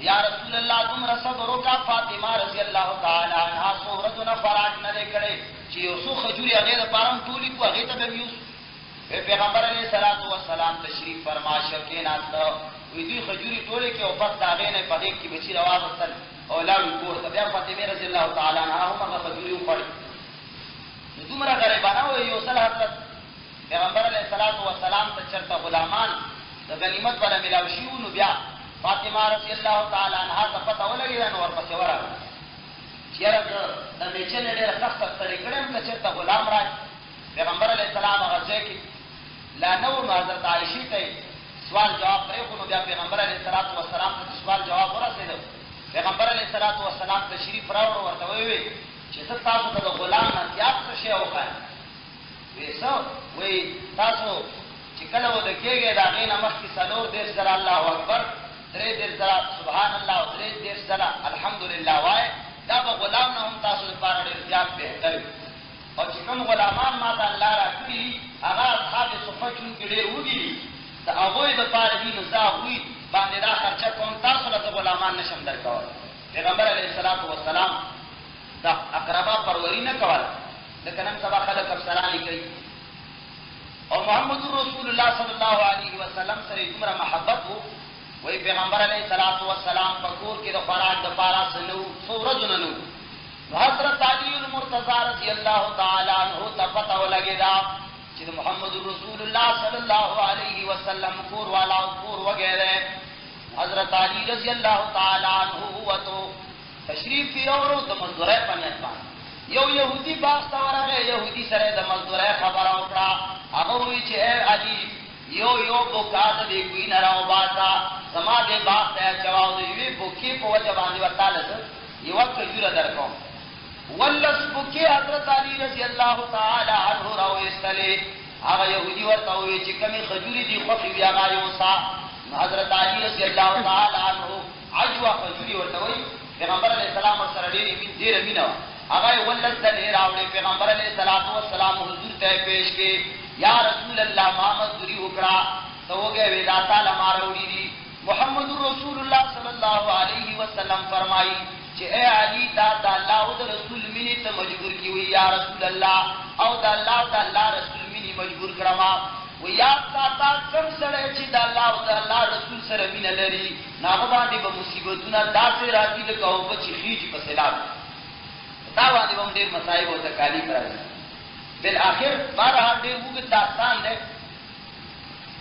یا رسول الله تم صبر کا فاطمه رضی الله تعالی عنها سورتنا فراج نه کړي چې یو څو خجوري هغه د پارم ټولي کو هغه ته به یوس پیغمبر علیہ الصلوۃ والسلام تشریف فرما شکې ناته وی دوی خجوري ټولې کې او پس داغې نه پدې کې بچی رواز وصل او لاړ کور ته بیا فاطمه رضی الله تعالی عنها هم هغه خجوري وخړي دومره غریبانه و یو سل حضرت پیغمبر علیہ الصلوۃ والسلام ته چرته غلامان د غنیمت ولا ملاوي شو نو بیا فاطمه رضی الله تعالی عنها ته پته ولګی نو ورپسې ورغله چیرې د میچن ډېر سخت طریقې هم چرته غلام راځي پیغمبر علیہ السلام هغه ځکه لا نو حضرت عائشہ ته سوال جواب پرې کو بیا پیغمبر علیہ الصلوۃ والسلام ته سوال جواب ورسېد پیغمبر علیہ الصلوۃ والسلام تشریف راوړ ورته وی چې تاسو ته د غلام نه زیات څه شی وکړ ویسو وی تاسو چې کله و د کېږي دا غي نمخ کی سلور دې سره الله اکبر درې دې سره سبحان الله او درې دې سره الحمدلله وای دا به غلام نه هم تاسو لپاره ډېر زیات بهتر او چې کوم غلامان ما ته الله راکړي هغه اصحاب صفه چون کې ډېر وګړي دا هغه د پاره دي نو زه وی باندې دا خرچه کوم تاسو له غلامان نشم درکول پیغمبر علیه الصلاۃ والسلام دا اقربا پروری نه کوله لکه نن سبا خلک افسرانی کوي او محمد رسول الله صلی الله علیه وسلم سره دومره محبت وو وی پیغمبر علیه الصلاۃ والسلام په کور کې د خوراک د پاره سنو سورجن نو حضرت علی المرتضی رضی الله تعالی عنہ ته پته ولګی دا چې محمد رسول الله صلی الله علیه وسلم کور والا کور وغیرہ حضرت علی رضی الله تعالی عنہ وته تشریف یورو د مزدورای پنځه باندې یو يهودي باغ ته ورغه يهودي سره د مزدورای خبره وکړه هغه وی چې علی یو بوکات دی کوي نه راو باسا سما دې باغ ته جواب دی بوکی په وجه باندې ورتاله یو وخت جوړه درکو ولس بوکی حضرت علی رضی الله تعالی عنہ راو استلی هغه يهودي ورته وی چې کمی خجوري دی خو بیا غایوسا حضرت علی رضی الله تعالی عنہ عجوا خجوري ورته وی پیغمبر علیہ السلام سره ډېر مینه هغه ولس د راوړي پیغمبر علیہ الصلوۃ والسلام حضور ته پیش کې یا رسول الله محمد دوری وکړه توګه ودا تعالی ماروړي دي محمد رسول الله صلی الله علیه وسلم فرمایي چې اے علی دا الله او رسول مینه ته مجبور کیوي یا رسول الله او دا الله رسول مینه مجبور کړما و یا تا کوم سره چې دا الله او دا الله رسول سره مینه لري ناغه باندې به مصیبتونه داسې راځي لکه او په چیخي په سیلاب دا باندې هم ډېر مصائب او تکالیف راځي بالاخر بهرحال ډېر وګت داستان دی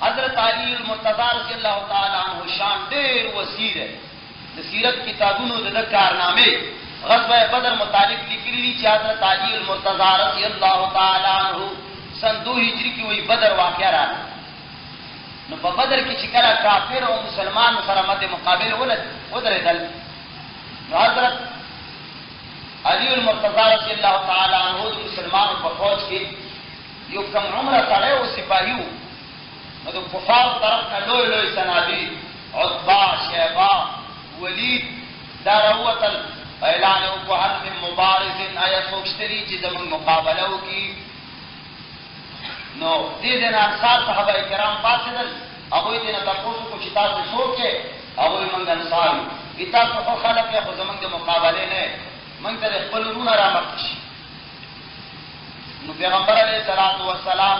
حضرت علی المرتضی رضی الله تعالی عنہ شان ډېر وسیع دی د سیرت کتابونو د کارنامې غزوه بدر متعلق لیکلي دي چې حضرت علی المرتضی رضی الله تعالی عنہ سن 2 هجری کې وی بدر واقعا راغله نو په بدر کې چې کله کافر او مسلمان سره مد مقابل ودرېدل نو حضرت علی المرتضی رضی الله تعالی عنہ د مسلمانانو په فوج کې یو کم عمره سره او سپاهیو نو د کفار طرف نه لوی سنادي عتبہ شیبہ ولید داروتل اعلان او په حد مبارز آیا سوچتري چې زمون مقابله وکي نو دې د انصار صحابه کرام فاصل هغه دې نه تاسو کو چې تاسو سوچه هغه موږ انصار تاسو خو خلک یې خو زمون د مقابله نه موږ ته خپل ورونه را مخش نو پیغمبر علیه الصلاۃ والسلام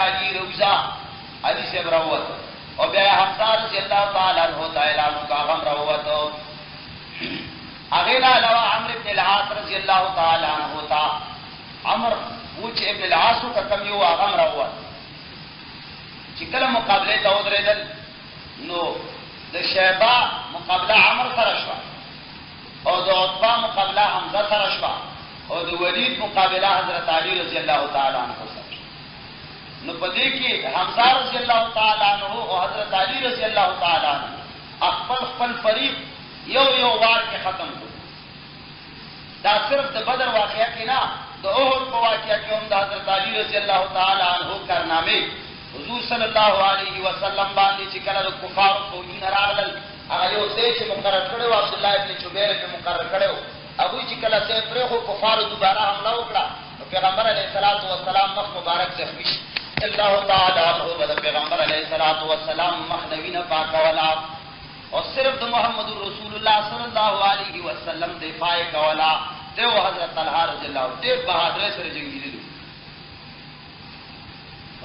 علی روزا علی سے براوت او بیا حمزه رضی الله تعالی عنہ تعالی نو کاغم راوت اغه لا علاوه عمرو بن العاص رضی الله تعالی عنہ تا عمرو وچ ابن العاص کا کم یو اغم راوت چې کله مقابله ته ودرېدل نو د شیبہ مقابله عمرو سره شو او د عتبہ مقابله حمزه سره شو او د ولید مقابله حضرت علی رضی الله تعالی عنہ سره نو پدې کې حمزه رضی الله تعالی عنہ او حضرت علی رضی الله تعالی عنہ خپل فریق یو وار کې ختم کړ دا صرف د بدر واقعیا کې نه د احد په واقعیا کې هم د حضرت علی رضی الله تعالی عنہ کارنامې حضور صلی الله علیه وسلم باندې چې کله د کفار فوجونه راغلل هغه یو ځای چې مقرر کړو عبد الله ابن جبیر په مقرر کړو ابو چې کله ځای پرې خو کفار دوباره حمله وکړه پیغمبر علیه الصلاۃ والسلام مخ مبارک زخمی الله تعالی عنہ د پیغمبر علیه الصلاۃ والسلام مخ نوینه پاک ولا محمد رسول الله صلی الله علیه وسلم دفاع کولا دیو حضرت طلحه رضی الله عنه ډېر بہادر سره جنگیدل.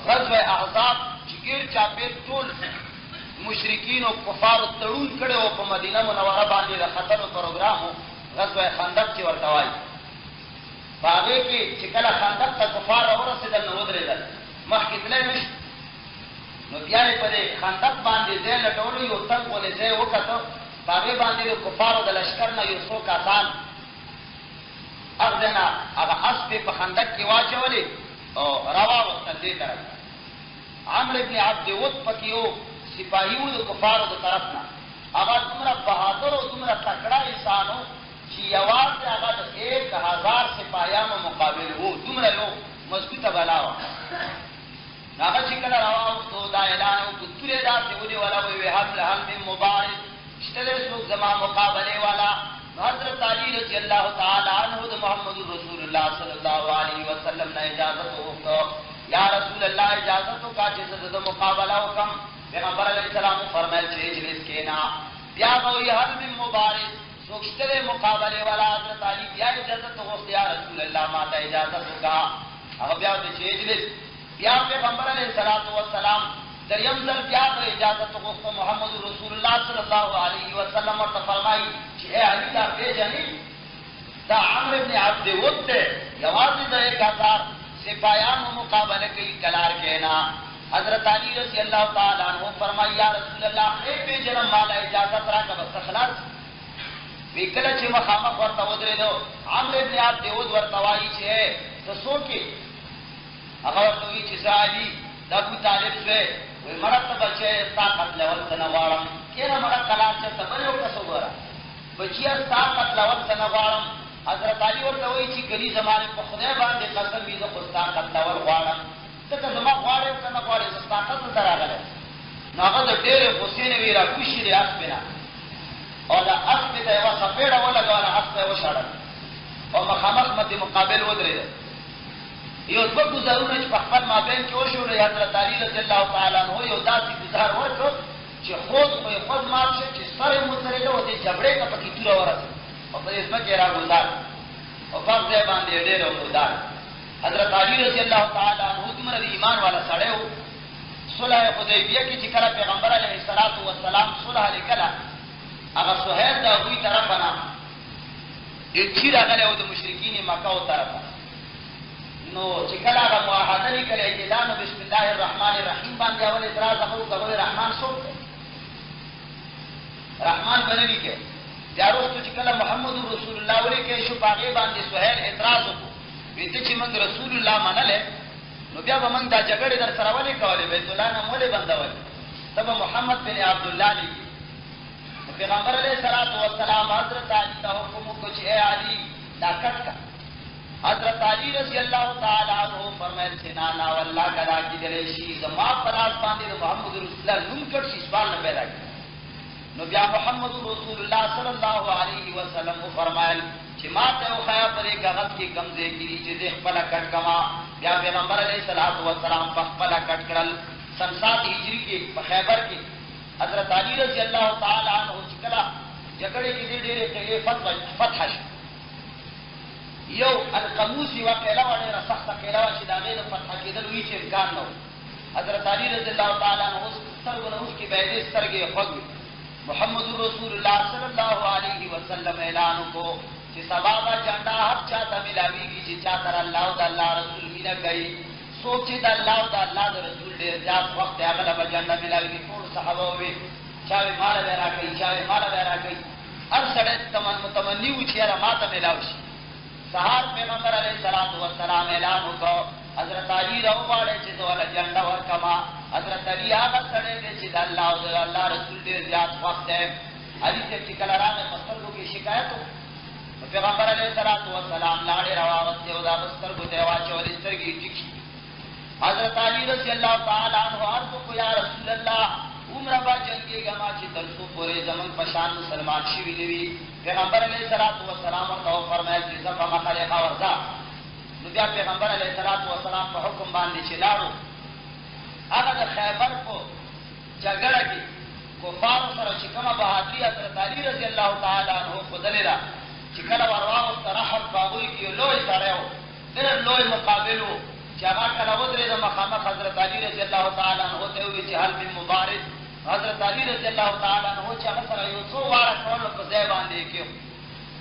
غزوه احزاب چې ګیر چاپیر ټول مشرکین او کفار تړون کړي او په مدینه منوره باندې د خطر پروګرام غزوه خندق چې ورته وایي باغې کې چې کله خندق ته کفار ورسېدل نو ودرېدل مخکې تللی نشي نو بیا یې په دې خندق باندې ځای لټولو یو تنګ غوندې ځای وکتو باغې باندې د کفارو د لشکر نه یو څو کسان اغدنا هغه اسب په خندق کې واچولې او راواوښتل دې طرف عمرو ابن عبد ود پکې یو سپاهي و د کفارو د طرف نه هغه دومره بهادر او دومره تکړه انسان و چې یوازې هغه د 1000 سپاهیانو مقابل و دومره یو مضبوطه بلا وه. هغه چې کله راواوښتو دا اعلان وکړو تورې داسې ونیوله ویې هم مبارز شته دی څوک زما مقابلې والا. حضرت علی رضی الله تعالی عنہ د محمد رسول الله صلی الله علیه وسلم نه اجازت وغوښته یا رسول الله اجازت وکړه چې زه د مقابله وکړم. پیغمبر علیه السلام فرمایل چې اجلس کېنا. بیا به وایي هل من مبارز څوک شته دی مقابلې والا. حضرت علی بیا اجازت وغوښته یا رسول الله ما ته اجازت وکړه. هغه بیا وایي چې اجلس. بیا پیغمبر علیه السلام دریم ځل بیا به اجازت وغوښته. محمد رسول الله صلی الله علیه وسلم ورته فرمایي چې ای علي دا پېژنې دا عمرو ابن عبد ود دی یوازې د 1000 سپاهیانو مقابله کوي کلار کېنا. حضرت علی رضی الله تعالی عنہ فرمایي یا رسول الله ای پېژنم ماله اجازت راکړه بس خلاص. وی کله چې مخامخ ورته ودرېدو عمرو ابن عبد ود ورته وایي چې ته څوک یې؟ هغه ورته وایي چې زه علي د ابو طالب زوی. وی مړه ته بچی ستا قتلول څه نه غواړم. کېنه مړه کلام چې ته بل یو کس وګوره بچیه ستا قتلول څه نه غواړم. حضرت علي ورته وایي چې ګني زمانې په خدای باندې قسم وي زه خو ستا قتلول غواړم. ته که زما غواړې که نه غواړې زه ستا قتل ته راغلی. نو هغه د ډېرې غوسې نه وي راکوشي د اسپې نه او د اسپې ته یوه څپېړه ولګوله اسپه یې وشړل او مخامخ مدې مقابل ودرېده. یو دوه ګزارونه چې په خپل مابین کې وشول حضرت علي رضی الله تعالی عنہ یو داسې ګزار وکړ چې خود مات شو چې سر یې مترېده او دې جبړې ته پکې توره ورسېده او په دې ځمکې یې راګوزار او په ځای باندې یې ډېر مردار. حضرت علي رضی الله تعالی عنہ دومره د ایمان والا سړی و. صلح حدیبیه کې چې کله پیغمبر علیه السلام صلح لیکله هغه سهیل د هغوی طرفه نه ډېر راغلی و د مشرکین مکه و طرفه. نو چې کله هغه معاهده لیکلې اعتداء نو بسم الله الرحمن الرحیم باندې اول اعتراض هغه وکړ رحمان څوک دی؟ رحمان به نه لیکې. بیا وروسته چې کله محمد رسول الله ولیکې شو په هغې باندې سهیل اعتراض وکړو وایي ته چې موږ رسول الله منلی نو بیا به موږ دا جګړې در سره ولې کولې بیت الله نه ولې بندولې ته به محمد بن عبدالله لیکي. نو پیغمبر علیه السلام حضرت علي ته حکم وکړو چې ای علي دا کټ کا. حضرت علی رضی اللہ تعالی عنہ فرمائل چې نا والله کدا کېدلی شي زما په لاس باندې د محمد رسول الله نوم کټ شي سوال نه پیدا کړي. نو بیا محمد رسول الله صلی الله علیه وسلم فرمایل چې ما ته وخایا پرې کاغذ کې کم ځای کړي چې دې خپل کټ کما. بیا پیغمبر علیه السلام په خپل کټ کړل. سن 7 هجری کې په خیبر کې حضرت علی رضی اللہ تعالی عنہ چې کله جګړې کې ډېرې فتح شو یو القموس یوه قیله وه ډېره سخته قیله وه چې د هغې د فتح کېدل وي چې امکان نه و. حضرت علي رضی الله تعالی عنه سترګو نه اوښکې به یې دې سترګې یې خوږ وي. محمد رسول الله صلی الله علیه وسلم اعلان وکړو چې سبا به جنډه هر چا ته میلاویږي چې چا سره الله او د الله رسول مینه کوي. څوک چې د الله او د الله د رسول ډېر زیات وخت دی هغه له به جنډه میلاویږي. ټول صحابه ووې چا وې ماله به یې راکوي چا وې ماله به یې راکوي. هر سړی متمني و چې یاره ما ته میلاو شي. سهار پیغمبر علیه السلام اعلان وکړو حضرت علي راوغواړئ چې زه وله جنډه ورکړمه. حضرت علي هغه سړی دی چې د الله او د الله رسول ډېر زیات خوښ دی. علي صاحب چې کله راغی په سترګو کې شکایت وکړو نو پیغمبر علیه السلام لاړې راواغستې او د هغه سترګو ته یې واچولې سترګې یې ټیک شي. حضرت علي رضی الله تعالی عنه عرض وکړو یا رسول الله عمره به جنګېږم چې تر څو پورې زمونږ په شان مسلمان شوي نه وي. پیغمبر علیه السلام ورته وفرمایل چې ځه په مخالفه ورځه. نو بیا پیغمبر علیه السلام په حکم باندې چې لاړو هغه د خیبر په جګړه کې کفارو سره چې کومه بهادري حضرت حضرت علی رضی الله تعالی عنہ خدلرا چې کله ورواو ترحب باغوی کې لوی سره و ډېر لوی مقابلو چې هغه کله ودرې د مخامخ حضرت علی رضی الله تعالی عنہ ته وی چې هل من مبارز حضرت علی رضی الله تعالی عنہ چې هغه سره یو څو واره کول په ځای باندې کې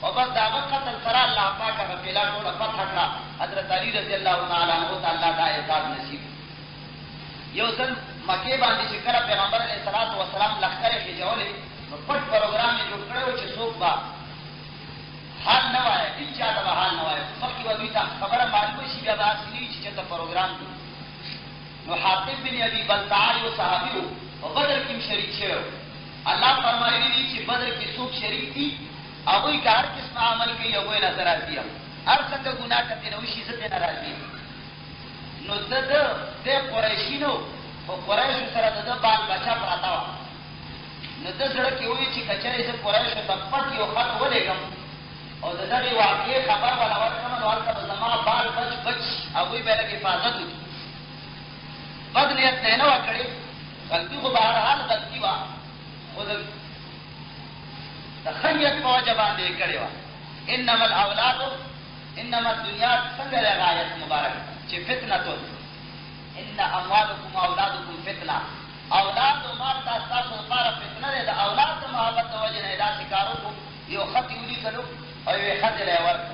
او بس دا قتل سره الله پاک هغه بلا ټول فتح کړه حضرت علی رضی الله تعالی عنہ ته الله دا اعزاز نصیب یو ځل مکه باندې چې کله پیغمبر علیه الصلاۃ والسلام لخرې کې جوړې نو پټ پروګرام یې جوړ کړو چې څوک با حال نه وای هیڅ چا ته حال نه وای مخکې ودی ته خبره معلومه شي بیا اصلي چې ته پروګرام دی نو حاتب بن ابي بلتع او صحابي او بدر کې شریک شوی الله فرمایلی دي چې بدر کې څوک شریک دي هغه کار قسم عمل کوي هغه نظر راځي هر څنګه ګناه کوي نو شي څه نه راځي نو د قریشینو او قریش سره د بال بچا پراته و نو د سره کې وایي چې کچره چې قریش ته پټ یو خط ولېګم او د دې واقعي خبر ولا ورکړم نو ورته زما بال بچ هغه به له حفاظت وکړي بدلیت نه وکړي غلطي خو بهر حال غلطي وا خو د تخیت په جواب دې کړي وا انما الاولاد انما الدنيا څنګه غایت مبارک چې فتنه تو ان اموالکم اولادکم فتنه اولاد او مال تاسو لپاره فتنه ده د اولاد د محبت د وجه نه دا شکارو یو خط یولي کلو او یو خط لای ورک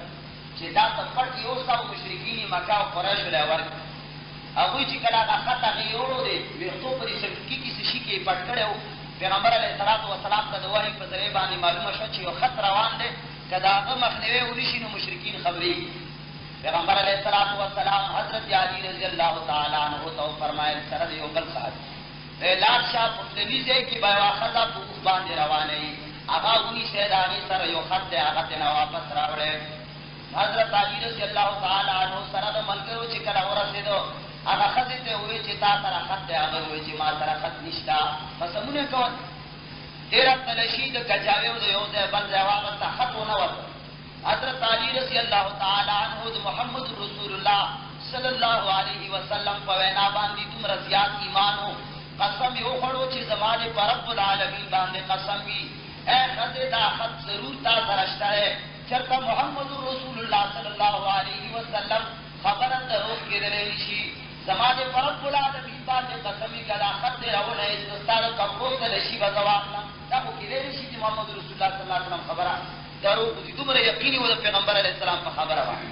چې دا په پټ یو څو مشرکین مکه او قریش لای ورک هغه چې کله دا خط غیورو دي ورته په دې کې کیسه شي کې پټ کړو پیغمبر علیه الصلاۃ والسلام ته د وحی په ذریعہ باندې معلومه شو چې یو خط روان دی کدا هغه مخنیوي ونشي نو مشرکین خبري پیغمبر علیہ الصلوۃ والسلام حضرت علی رضی اللہ تعالی عنہ تو فرمایل سره یو بل صاحب اعلان شاه پتلی ځای کې بیا واخذا په باندې روانه هغه ونی سیدانی سره یو خط دی هغه ته واپس راوړل حضرت علی رضی اللہ تعالی عنہ سره د ملګرو چې کله ورسېدو هغه خزه ته وې چې تا سره خط دی هغه وې چې ما سره خط نشتا پس مونږ کوو ډیر تلشید کجاوي او یو ځای بل ځای واغسته خط ونه ورته حضرت علی رضی اللہ تعالی عنہ محمد رسول اللہ صلی اللہ علیہ وسلم په وینا باندې تم زیات ایمان ہو قسم یو خړو چې زمانه پر رب العالمین باندې قسم وی اے خدای دا خط ضرور تا درشته ہے چرته محمد رسول اللہ صلی اللہ علیہ وسلم خبره درو کېدلې شي زمانه پر رب العالمین باندې قسم کلا خط راونه استاد کبو ته شي بزواخلا دا کو کېدلې شي چې محمد رسول الله صلی الله علیه وسلم خبره درو دې دومره یقیني و د پیغمبر علیه السلام په خبره وایي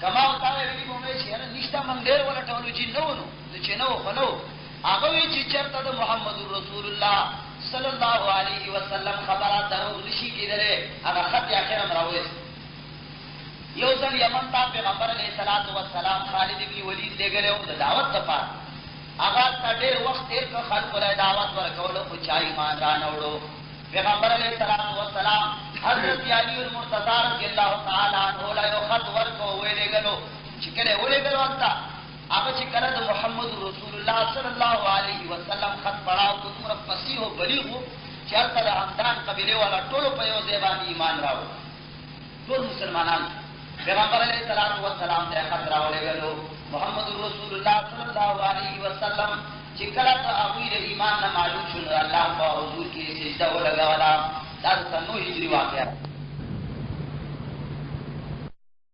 کما او تا ویلي مو چې نه نشته من ډېر ولا ټولو چې نو چې نو خلو هغه وی چې چرته د محمد رسول الله صلی الله علیه وسلم خبره درو نشي کېدلې هغه خط اخر راوي یو ځل یمن ته پیغمبر علیه السلام خالد ابن ولید لګلو د دعوت لپاره هغه ډېر وخت تیر کړ خلکو له دعوت ورکولو خو چا ایمان را نه وړو پیغمبر علیہ السلام حضرت علی المرتضی رضی اللہ تعالی عنہ له یو خط ورکو ویلې غلو چې کله ویلې غلو انتا هغه چې کله د محمد رسول الله صلی الله علیه وسلم خط پڑھاو کو تمره فصیح او بلیغ چې هغه د همدان قبیله والا ټولو په یو ځای باندې ایمان راو ټول مسلمانان پیغمبر علیہ السلام ته خط راولې غلو محمد رسول الله صلی الله علیه وسلم چې کله ته هغه د ایمان نه معلوم شول الله په حضور کې سجده ولګولا دا څنګه هجری واقعا